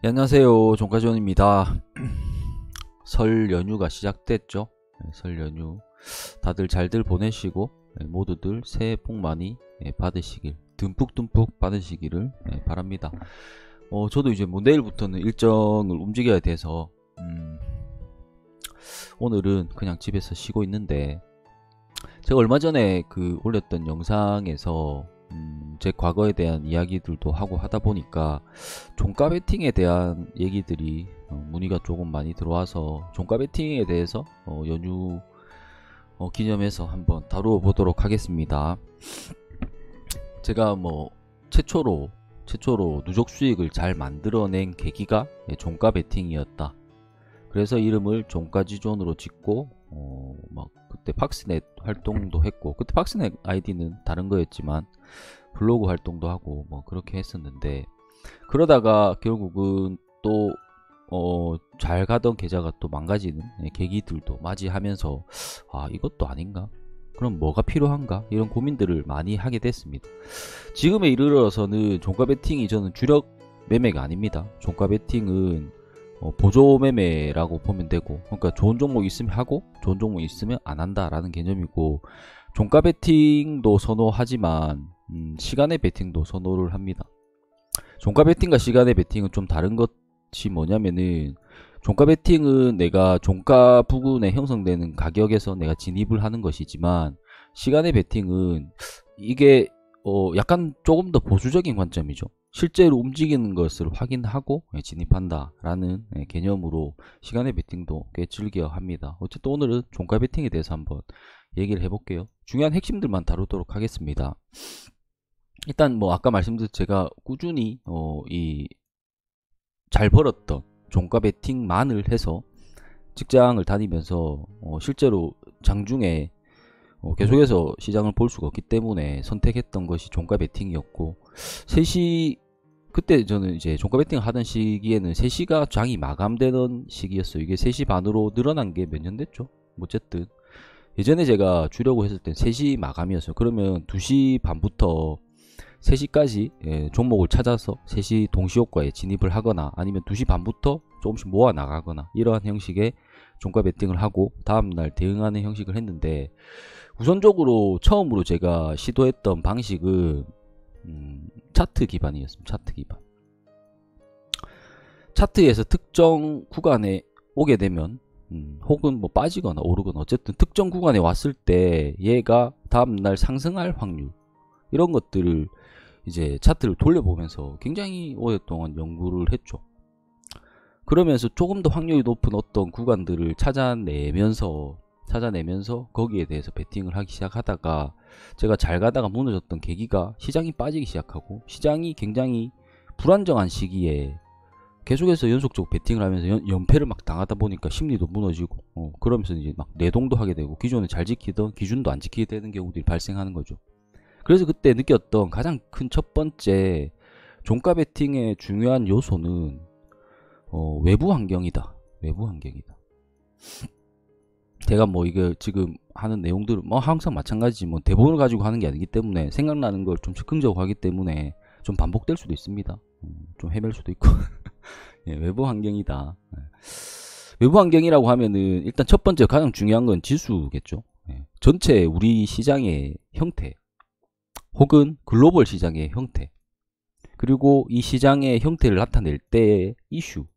네, 안녕하세요. 종가전입니다. 설 연휴가 시작됐죠. 설 연휴 다들 잘들 보내시고 모두들 새해 복 많이 받으시길, 듬뿍듬뿍 받으시기를 바랍니다. 저도 이제 뭐 내일부터는 일정을 움직여야 돼서 오늘은 그냥 집에서 쉬고 있는데, 제가 얼마 전에 올렸던 영상에서 제 과거에 대한 이야기들도 하고 하다 보니까 종가 베팅에 대한 얘기들이 문의가 조금 많이 들어와서 종가 베팅에 대해서 연휴 기념해서 한번 다루어 보도록 하겠습니다. 제가 최초로 누적 수익을 잘 만들어낸 계기가 종가 베팅이었다. 그래서 이름을 종가지존으로 짓고 그때 팍스넷 활동도 했고, 그때 팍스넷 아이디는 다른 거였지만 블로그 활동도 하고 그렇게 했었는데, 그러다가 결국은 또 잘 가던 계좌가 또 망가지는 계기들도 맞이하면서 이것도 아닌가? 그럼 뭐가 필요한가? 이런 고민들을 많이 하게 됐습니다. 지금에 이르러서는 종가 베팅이 저는 주력 매매가 아닙니다. 종가 베팅은 보조 매매라고 보면 되고, 그러니까 좋은 종목 있으면 하고 좋은 종목 있으면 안 한다라는 개념이고, 종가 베팅도 선호하지만 시간의 베팅도 선호를 합니다. 종가 베팅과 시간의 베팅은 좀 다른 것이 뭐냐면은, 종가 베팅은 내가 종가 부근에 형성되는 가격에서 내가 진입을 하는 것이지만, 시간의 베팅은 이게 약간 조금 더 보수적인 관점이죠. 실제로 움직이는 것을 확인하고 진입한다 라는 개념으로 시간의 베팅도 꽤 즐겨 합니다. 어쨌든 오늘은 종가 베팅에 대해서 한번 얘기를 해볼게요. 중요한 핵심들만 다루도록 하겠습니다. 일단 아까 말씀드린 제가 꾸준히 잘 벌었던 종가 베팅만을 해서 직장을 다니면서 실제로 장중에 계속해서 시장을 볼 수가 없기 때문에 선택했던 것이 종가 베팅이었고, 3시, 그때 저는 이제 종가 베팅을 하던 시기에는 3시가 장이 마감되던 시기였어요. 이게 3시 반으로 늘어난 게 몇 년 됐죠? 어쨌든 예전에 제가 주려고 했을 땐 3시 마감이었어요. 그러면 2시 반부터 3시까지 종목을 찾아서 3시 동시효과에 진입을 하거나, 아니면 2시 반부터 조금씩 모아 나가거나, 이러한 형식의 종가 베팅을 하고 다음날 대응하는 형식을 했는데, 우선적으로 처음으로 제가 시도했던 방식은 차트 기반이었습니다. 차트 기반. 차트에서 특정 구간에 오게 되면 혹은 빠지거나 오르거나, 어쨌든 특정 구간에 왔을 때 얘가 다음날 상승할 확률, 이런 것들을 이제 차트를 돌려보면서 굉장히 오랫동안 연구를 했죠. 그러면서 조금 더 확률이 높은 어떤 구간들을 찾아내면서 거기에 대해서 베팅을 하기 시작하다가, 제가 잘 가다가 무너졌던 계기가 시장이 빠지기 시작하고, 시장이 굉장히 불안정한 시기에 계속해서 연속적으로 베팅을 하면서 연패를 막 당하다 보니까 심리도 무너지고, 그러면서 이제 막 내동도 하게 되고, 기존에 잘 지키던 기준도 안 지키게 되는 경우들이 발생하는 거죠. 그래서 그때 느꼈던 가장 큰 첫 번째 종가 베팅의 중요한 요소는 외부 환경이다. 외부 환경이다. 제가 이게 지금 하는 내용들은 항상 마찬가지지, 대본을 가지고 하는 게 아니기 때문에 생각나는 걸 좀 즉흥적으로 하기 때문에 좀 반복될 수도 있습니다. 좀 헤맬 수도 있고. 예, 외부 환경이다. 외부 환경이라고 하면은 일단 첫 번째 가장 중요한 건 지수겠죠. 전체 우리 시장의 형태, 혹은 글로벌 시장의 형태, 그리고 이 시장의 형태를 나타낼 때의 이슈,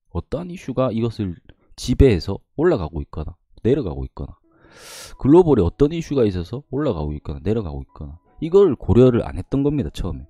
어떠한 이슈가 이것을 지배해서 올라가고 있거나 내려가고 있거나, 글로벌에 어떤 이슈가 있어서 올라가고 있거나 내려가고 있거나, 이걸 고려를 안 했던 겁니다, 처음에.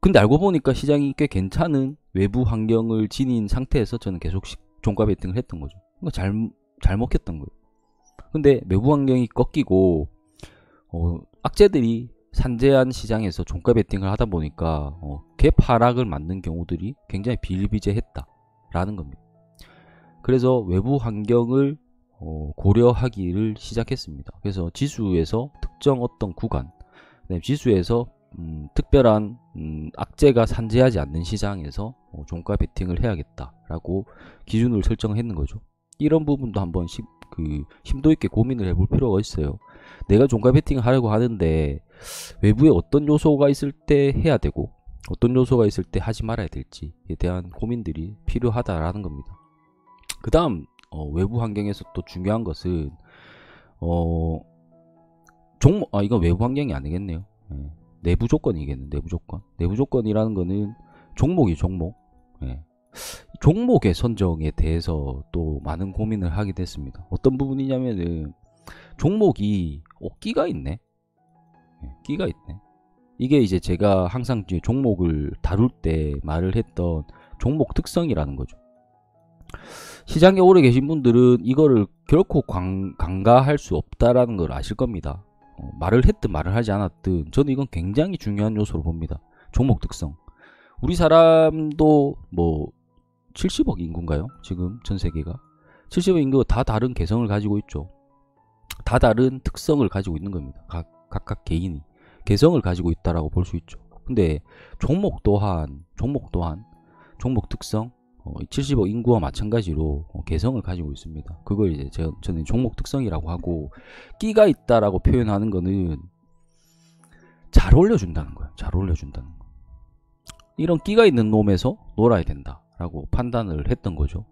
근데 알고 보니까 시장이 꽤 괜찮은 외부 환경을 지닌 상태에서 저는 계속 종가 베팅을 했던 거죠. 잘 먹혔던 거예요. 근데 외부 환경이 꺾이고 악재들이 산재한 시장에서 종가 베팅을 하다 보니까 갭 하락을 맞는 경우들이 굉장히 비일비재했다라는 겁니다. 그래서 외부 환경을 고려하기를 시작했습니다. 그래서 지수에서 특정 어떤 구간, 그다음에 지수에서 특별한 악재가 산재하지 않는 시장에서 종가 베팅을 해야겠다라고 기준을 설정했는 거죠. 이런 부분도 한번 심도 있게 고민을 해볼 필요가 있어요. 내가 종가 베팅을 하려고 하는데 외부에 어떤 요소가 있을 때 해야 되고, 어떤 요소가 있을 때 하지 말아야 될지에 대한 고민들이 필요하다라는 겁니다. 그 다음 외부 환경에서 또 중요한 것은 이건 외부 환경이 아니겠네요. 내부 조건이겠네. 내부 조건. 내부 조건이라는 거는 종목이 종목. 종목의 선정에 대해서 또 많은 고민을 하게 됐습니다. 어떤 부분이냐면은 종목이 끼가 있네. 끼가 있네. 이게 이제 제가 항상 종목을 다룰 때 말을 했던 종목 특성이라는 거죠. 시장에 오래 계신 분들은 이거를 결코 간과할 수 없다라는 걸 아실 겁니다. 말을 했든 말을 하지 않았든 저는 이건 굉장히 중요한 요소로 봅니다. 종목 특성. 우리 사람도 뭐 70억 인구인가요? 지금 전 세계가 70억 인구가 다 다른 개성을 가지고 있죠. 다 다른 특성을 가지고 있는 겁니다. 각각 개인이 개성을 가지고 있다라고 볼 수 있죠. 근데 종목 또한 종목 특성 70억 인구와 마찬가지로 개성을 가지고 있습니다. 그걸 이제 저는 종목 특성이라고 하고, 끼가 있다라고 표현하는 거는 잘 올려준다는 거예요. 잘 올려준다는 거. 이런 끼가 있는 놈에서 놀아야 된다라고 판단을 했던 거죠.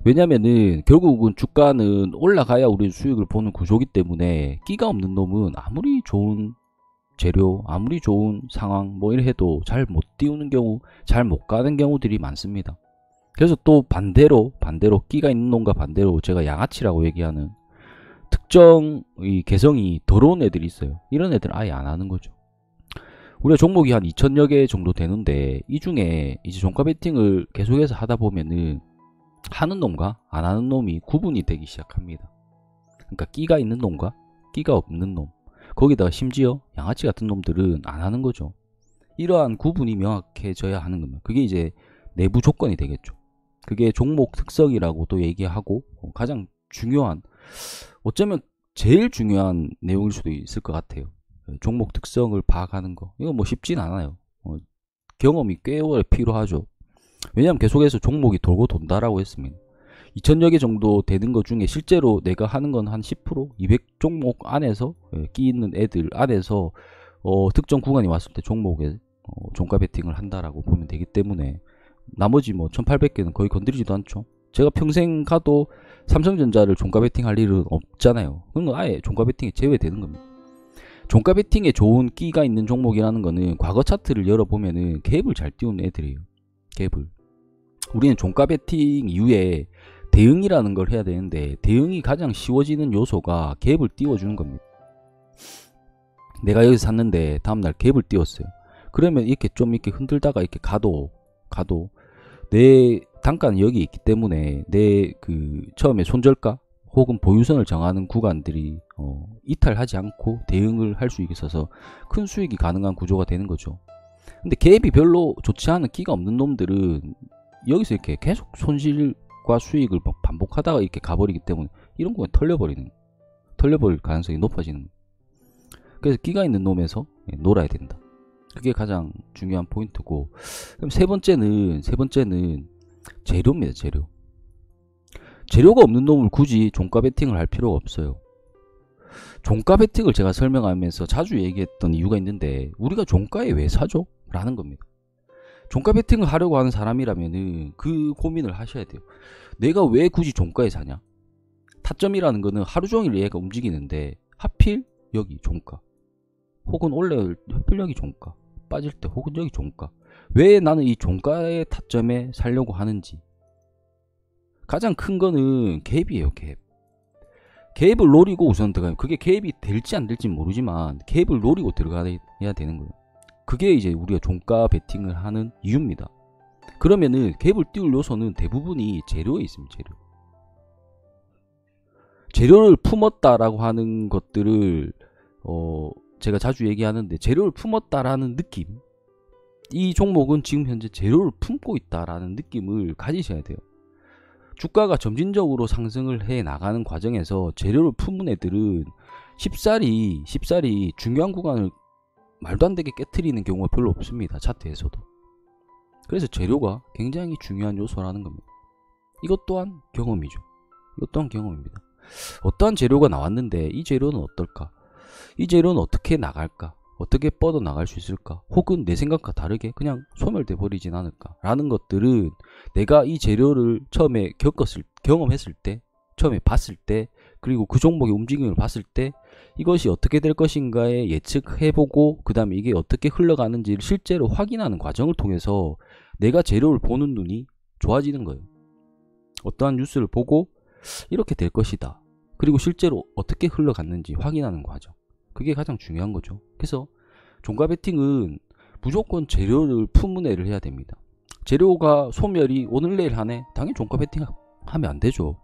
왜냐면은 결국은 주가는 올라가야 우리 수익을 보는 구조기 때문에 끼가 없는 놈은 아무리 좋은 재료, 아무리 좋은 상황 뭐 이래 해도 잘 못 띄우는 경우, 잘 못 가는 경우들이 많습니다. 그래서 또 반대로 끼가 있는 놈과 반대로 제가 양아치라고 얘기하는 특정 이 개성이 더러운 애들이 있어요. 이런 애들은 아예 안 하는 거죠. 우리가 종목이 한 2000여 개 정도 되는데 이 중에 이제 종가 베팅을 계속해서 하다 보면은 하는 놈과 안 하는 놈이 구분이 되기 시작합니다. 그러니까 끼가 있는 놈과 끼가 없는 놈, 거기다가 심지어 양아치 같은 놈들은 안 하는 거죠. 이러한 구분이 명확해져야 하는 겁니다. 그게 이제 내부 조건이 되겠죠. 그게 종목 특성이라고 또 얘기하고 가장 중요한, 어쩌면 제일 중요한 내용일 수도 있을 것 같아요. 종목 특성을 파악하는 거. 이거 뭐 쉽진 않아요. 경험이 꽤 오래 필요하죠. 왜냐하면 계속해서 종목이 돌고 돈다라고 했습니다. 2000여 개 정도 되는 것 중에 실제로 내가 하는 건 한 10%, 200 종목 안에서 끼 있는 애들 안에서 특정 구간이 왔을 때 종목에 종가 베팅을 한다라고 보면 되기 때문에 나머지 뭐 1800개는 거의 건드리지도 않죠. 제가 평생 가도 삼성전자를 종가 베팅 할 일은 없잖아요. 그건 아예 종가 베팅에 제외되는 겁니다. 종가 베팅에 좋은 끼가 있는 종목이라는 거는 과거 차트를 열어보면은 갭을 잘 띄우는 애들이에요. 갭을. 우리는 종가 베팅 이후에 대응이라는 걸 해야 되는데, 대응이 가장 쉬워지는 요소가 갭을 띄워주는 겁니다. 내가 여기서 샀는데 다음날 갭을 띄웠어요. 그러면 이렇게 좀 이렇게 흔들다가 이렇게 가도 내 단가는 여기 있기 때문에 내 그 처음에 손절가 혹은 보유선을 정하는 구간들이 이탈하지 않고 대응을 할 수 있어서 큰 수익이 가능한 구조가 되는 거죠. 근데 갭이 별로 좋지 않은 끼가 없는 놈들은 여기서 이렇게 계속 손실과 수익을 반복하다가 이렇게 가버리기 때문에 이런 거에 털려버릴 가능성이 높아지는 거예요. 그래서 끼가 있는 놈에서 놀아야 된다. 그게 가장 중요한 포인트고, 그럼 세 번째는 재료입니다. 재료가 없는 놈을 굳이 종가 베팅을 할 필요가 없어요. 종가 베팅을 제가 설명하면서 자주 얘기했던 이유가 있는데, 우리가 종가에 왜 사죠? 라는 겁니다. 종가 베팅을 하려고 하는 사람이라면은 그 고민을 하셔야 돼요. 내가 왜 굳이 종가에 사냐? 타점이라는 거는 하루 종일 얘가 움직이는데 하필 여기 종가, 혹은 올라올 하필 여기 종가, 빠질 때 혹은 여기 종가. 왜 나는 이 종가의 타점에 살려고 하는지. 가장 큰 거는 갭이에요. 갭을 노리고 우선 들어가요. 그게 갭이 될지 안 될지 모르지만 갭을 노리고 들어가야 되는 거예요. 그게 이제 우리가 종가 베팅을 하는 이유입니다. 그러면은 갭을 띄울 요소는 대부분이 재료에 있습니다. 재료를 품었다라고 하는 것들을 제가 자주 얘기하는데, 재료를 품었다라는 느낌, 이 종목은 지금 현재 재료를 품고 있다라는 느낌을 가지셔야 돼요. 주가가 점진적으로 상승을 해 나가는 과정에서 재료를 품은 애들은 쉽사리 중요한 구간을 말도 안 되게 깨트리는 경우가 별로 없습니다. 차트에서도. 그래서 재료가 굉장히 중요한 요소라는 겁니다. 이것 또한 경험이죠. 이것 또한 경험입니다. 어떠한 재료가 나왔는데 이 재료는 어떨까? 이 재료는 어떻게 나갈까? 어떻게 뻗어나갈 수 있을까? 혹은 내 생각과 다르게 그냥 소멸돼 버리진 않을까? 라는 것들은 내가 이 재료를 처음에 경험했을 때, 처음에 봤을 때, 그리고 그 종목의 움직임을 봤을 때 이것이 어떻게 될 것인가에 예측해보고 그 다음에 이게 어떻게 흘러가는지를 실제로 확인하는 과정을 통해서 내가 재료를 보는 눈이 좋아지는 거예요. 어떠한 뉴스를 보고 이렇게 될 것이다. 그리고 실제로 어떻게 흘러갔는지 확인하는 과정. 그게 가장 중요한 거죠. 그래서 종가 베팅은 무조건 재료를 품은애를 해야 됩니다. 재료가 소멸이 오늘 내일 하네? 당연히 종가 베팅 하면 안 되죠.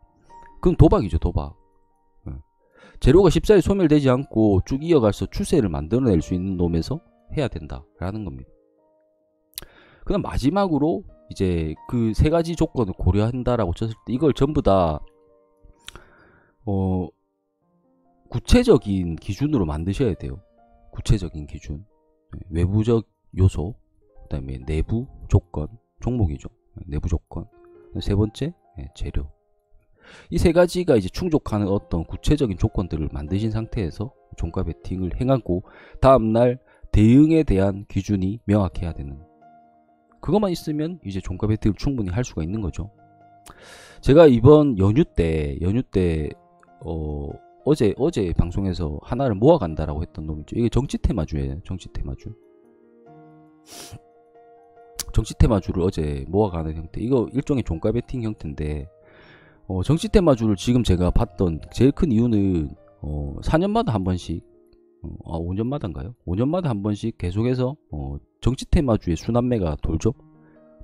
그건 도박이죠, 도박. 재료가 쉽사리 소멸되지 않고 쭉 이어가서 추세를 만들어낼 수 있는 놈에서 해야 된다라는 겁니다. 그다음 마지막으로 이제 그 세 가지 조건을 고려한다라고 쳤을 때 이걸 전부 다 구체적인 기준으로 만드셔야 돼요. 구체적인 기준. 외부적 요소, 그 다음에 내부 조건, 종목이죠. 내부 조건. 세 번째, 재료. 이 세 가지가 이제 충족하는 어떤 구체적인 조건들을 만드신 상태에서 종가 베팅을 행하고 다음날 대응에 대한 기준이 명확해야 되는. 그것만 있으면 이제 종가 베팅을 충분히 할 수가 있는 거죠. 제가 이번 연휴 때 어제 방송에서 하나를 모아간다라고 했던 놈이죠. 이게 정치 테마주예요. 정치 테마주. 정치 테마주를 어제 모아가는 형태. 이거 일종의 종가 베팅 형태인데 정치 테마주를 지금 제가 봤던 제일 큰 이유는 4년마다 한 번씩 5년마다인가요? 5년마다 한 번씩 계속해서 정치 테마주의 순환매가 돌죠.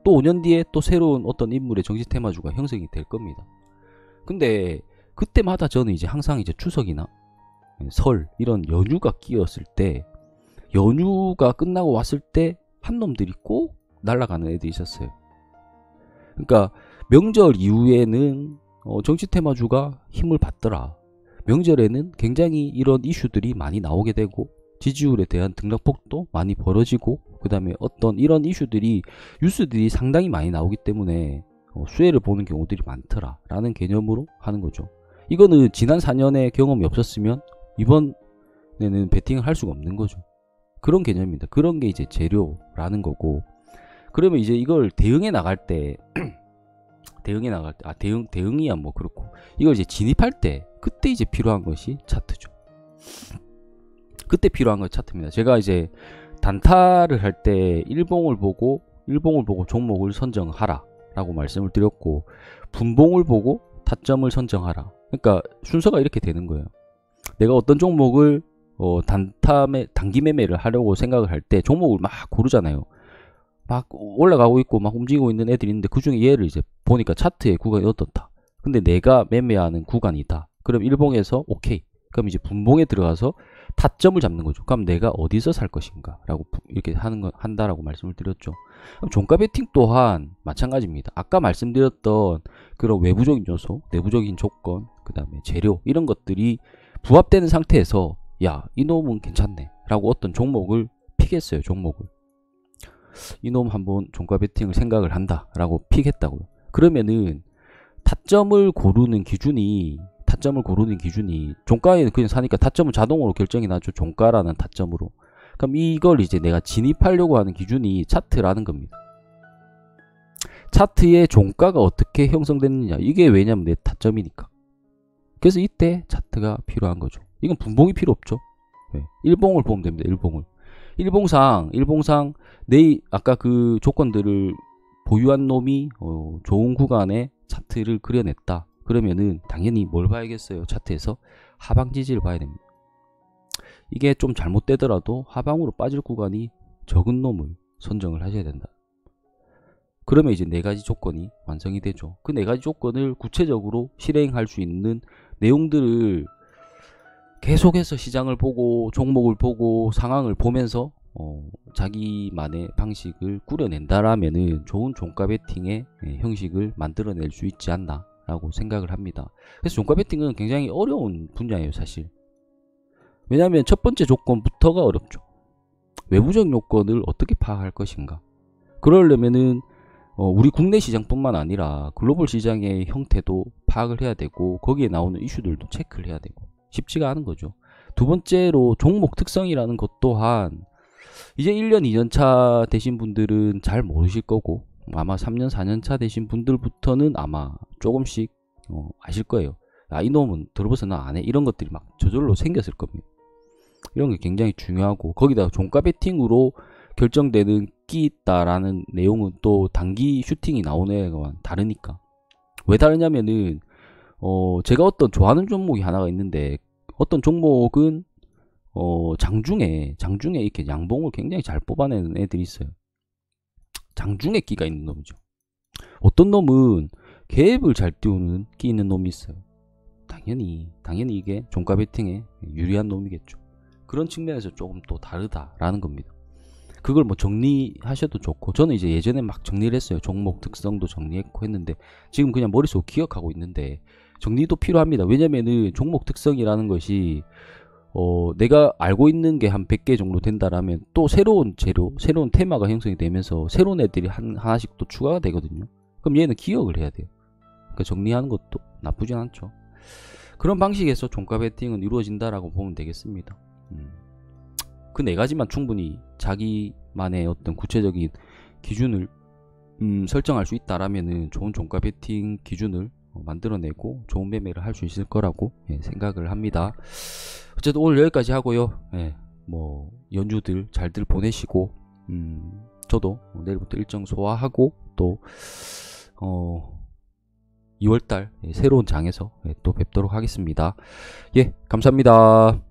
또 5년 뒤에 또 새로운 어떤 인물의 정치 테마주가 형성이 될 겁니다. 근데 그때마다 저는 이제 항상 이제 추석이나 설 이런 연휴가 끼었을 때 연휴가 끝나고 왔을 때 한 놈들이 꼭 날아가는 애들이 있었어요. 그러니까 명절 이후에는 정치 테마주가 힘을 받더라. 명절에는 굉장히 이런 이슈들이 많이 나오게 되고 지지율에 대한 등락폭도 많이 벌어지고 그 다음에 어떤 이런 이슈들이 뉴스들이 상당히 많이 나오기 때문에 수혜를 보는 경우들이 많더라 라는 개념으로 하는 거죠. 이거는 지난 4년의 경험이 없었으면 이번에는 베팅을 할 수가 없는 거죠. 그런 개념입니다. 그런 게 이제 재료라는 거고, 그러면 이제 이걸 대응해 나갈 때 대응이야 뭐 그렇고, 이걸 이제 진입할 때 그때 이제 필요한 것이 차트죠. 그때 필요한 건 차트입니다. 제가 이제 단타를 할 때 일봉을 보고 종목을 선정하라 라고 말씀을 드렸고, 분봉을 보고 타점을 선정하라. 그러니까 순서가 이렇게 되는 거예요. 내가 어떤 종목을 단기 매매를 하려고 생각을 할 때 종목을 막 고르잖아요. 막 올라가고 있고 막 움직이고 있는 애들이 있는데 그 중에 얘를 이제 보니까 차트의 구간이 어떻다. 근데 내가 매매하는 구간이다. 그럼 일봉에서 오케이. 그럼 이제 분봉에 들어가서 타점을 잡는 거죠. 그럼 내가 어디서 살 것인가 라고 이렇게 한다라고 말씀을 드렸죠. 그럼 종가 베팅 또한 마찬가지입니다. 아까 말씀드렸던 그런 외부적인 요소, 내부적인 조건, 그 다음에 재료 이런 것들이 부합되는 상태에서 야, 이놈은 괜찮네 라고 어떤 종목을 픽했어요. 종목을. 이놈 한번 종가 베팅을 생각을 한다 라고 픽했다고요. 그러면은 타점을 고르는 기준이 종가에는 그냥 사니까 타점은 자동으로 결정이 나죠. 종가라는 타점으로. 그럼 이걸 이제 내가 진입하려고 하는 기준이 차트라는 겁니다. 차트의 종가가 어떻게 형성됐느냐, 이게 왜냐면 내 타점이니까. 그래서 이때 차트가 필요한 거죠. 이건 분봉이 필요 없죠. 네. 일봉을 보면 됩니다. 일봉상 아까 그 조건들을 보유한 놈이 좋은 구간에 차트를 그려냈다. 그러면은 당연히 뭘 봐야겠어요? 차트에서 하방 지지를 봐야 됩니다. 이게 좀 잘못되더라도 하방으로 빠질 구간이 적은 놈을 선정을 하셔야 된다. 그러면 이제 네 가지 조건이 완성이 되죠. 그 네 가지 조건을 구체적으로 실행할 수 있는 내용들을 계속해서 시장을 보고 종목을 보고 상황을 보면서 자기만의 방식을 꾸려낸다라면은 좋은 종가 베팅의 형식을 만들어낼 수 있지 않나 라고 생각을 합니다. 그래서 종가 베팅은 굉장히 어려운 분야예요, 사실. 왜냐하면 첫 번째 조건부터가 어렵죠. 외부적 요건을 어떻게 파악할 것인가. 그러려면은 우리 국내 시장뿐만 아니라 글로벌 시장의 형태도 파악을 해야 되고 거기에 나오는 이슈들도 체크를 해야 되고 쉽지가 않은 거죠. 두 번째로 종목 특성이라는 것 또한 이제 1년, 2년차 되신 분들은 잘 모르실 거고 아마 3년, 4년차 되신 분들부터는 아마 조금씩 아실 거예요. 아, 이놈은 들어봐서 나 안 해. 이런 것들이 막 저절로 생겼을 겁니다. 이런 게 굉장히 중요하고 거기다가 종가 베팅으로 결정되는 끼 있다라는 내용은 또 단기 슈팅이 나오는 애가 다르니까. 왜 다르냐면은 제가 어떤 좋아하는 종목이 하나가 있는데 어떤 종목은 장중에 이렇게 양봉을 굉장히 잘 뽑아내는 애들이 있어요. 장중에 끼가 있는 놈이죠. 어떤 놈은 갭을 잘 띄우는 끼 있는 놈이 있어요. 당연히 이게 종가 베팅에 유리한 놈이겠죠. 그런 측면에서 조금 또 다르다라는 겁니다. 그걸 뭐 정리하셔도 좋고 저는 이제 예전에 막 정리를 했어요. 종목 특성도 정리했고 했는데 지금 그냥 머릿속으로 기억하고 있는데 정리도 필요합니다. 왜냐면은 종목 특성이라는 것이 내가 알고 있는 게 한 100개 정도 된다라면 또 새로운 재료, 새로운 테마가 형성이 되면서 새로운 애들이 하나씩 또 추가가 되거든요. 그럼 얘는 기억을 해야 돼요. 그러니까 정리하는 것도 나쁘진 않죠. 그런 방식에서 종가 베팅은 이루어진다라고 보면 되겠습니다. 그 네 가지만 충분히 자기만의 어떤 구체적인 기준을 설정할 수 있다라면은 좋은 종가 베팅 기준을 만들어내고 좋은 매매를 할 수 있을 거라고 생각을 합니다. 어쨌든 오늘 여기까지 하고요. 뭐 연주들 잘들 보내시고 저도 내일부터 일정 소화하고 또 2월달 새로운 장에서 또 뵙도록 하겠습니다. 예, 감사합니다.